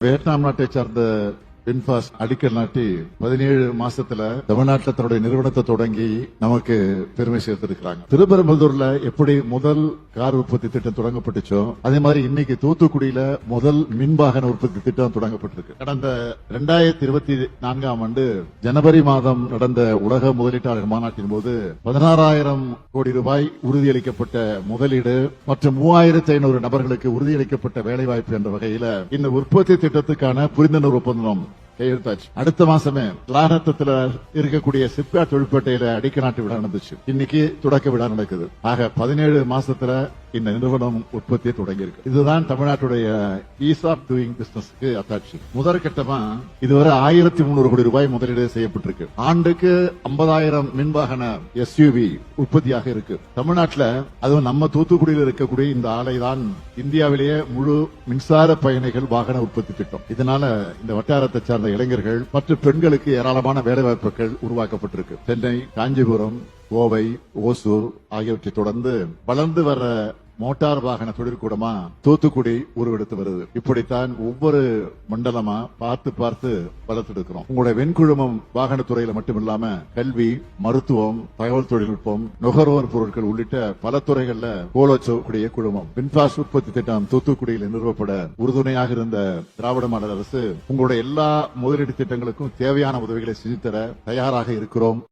Vietnam நாட்டை சார்ந்த VinFast அடிக்கல் நாட்டி 17 மாசத்துல தமிழ்நாட்டில் தன்னுடைய நிறுவனத்தை தொடங்கி நமக்கு பெருமை சேர்த்திருக்கிறாங்க. திருப்பரம்பலூர்ல எப்படி முதல் கார் உற்பத்தி திட்டம் தொடங்கப்பட்டுச்சோ அதே மாதிரி இன்னைக்கு தூத்துக்குடியில முதல் மின்வாகன உற்பத்தி திட்டம் தொடங்கப்பட்டிருக்கு. கடந்த 2024 ஆண்டு ஜனவரி மாதம் நடந்த உலக முதலீட்டாளர் மாநாட்டின் போது 16,000 கோடி ரூபாய் உறுதியளிக்கப்பட்ட முதலீடு மற்றும் 3,500 நபர்களுக்கு உறுதியளிக்கப்பட்ட வேலைவாய்ப்பு என்ற வகையில இந்த உற்பத்தி திட்டத்துக்கான புரிந்துணர்வு ஒப்பந்தம் கையெழுத்தாச்சு. அடுத்த மாசமே கிளாரத்தத்துல இருக்கக்கூடிய சிப்காட் தொழிற்பேட்டையில அடிக்க நாட்டு விழா நடந்துச்சு. இன்னைக்கு தொடக்க விழா நடக்குது. ஆக 17 மாசத்துல இந்த நிறுவனம் உற்பத்தியை தொடங்கி இருக்கு. இதுதான் தமிழ்நாட்டுடைய ஈஸ் ஆஃப் டூயிங் பிசினஸ்க்கு அத்தாட்சி. முதற்கட்டமா இதுவரை 1,300 கோடி ரூபாய் முதலீடு செய்யப்பட்டிருக்கு. ஆண்டுக்கு 50,000 மின்வாகன எஸ்யூவி உற்பத்தியாக இருக்கு. தமிழ்நாட்டில் அதுவும் நம்ம தூத்துக்குடியில் இருக்கக்கூடிய இந்த ஆலை தான் இந்தியாவிலேயே முழு மின்சார பயணிகள் வாகன உற்பத்தி திட்டம். இதனால இந்த வட்டாரத்தை சார்ந்த இளைஞர்கள் மற்றும் பெண்களுக்கு ஏராளமான வேலைவாய்ப்புகள் உருவாக்கப்பட்டிருக்கு. சென்னை, காஞ்சிபுரம், கோவை, ஓசூர் ஆகியவற்றை தொடர்ந்து வளர்ந்து வர மோட்டார் வாகன தொழிற்கூடமா தூத்துக்குடி உருவெடுத்து வருது. இப்படித்தான் ஒவ்வொரு மண்டலமா பார்த்து பார்த்து வளர்த்தெடுக்கிறோம். உங்களுடைய வெண்குழுமம் வாகனத்துறையில மட்டுமில்லாம கல்வி, மருத்துவம், தகவல் தொழில்நுட்பம், நுகர்வோர் பொருட்கள் உள்ளிட்ட பல துறைகள்ல கோலோச்சக்கூடிய குழுமம் வின்பாஸ்ட் உற்பத்தி திட்டம் தூத்துக்குடியில் நிறுவப்பட உறுதுணையாக இருந்த திராவிட மாடல் அரசு உங்களுடைய எல்லா முதலீடு திட்டங்களுக்கும் தேவையான உதவிகளை செஞ்சு தர தயாராக இருக்கிறோம்.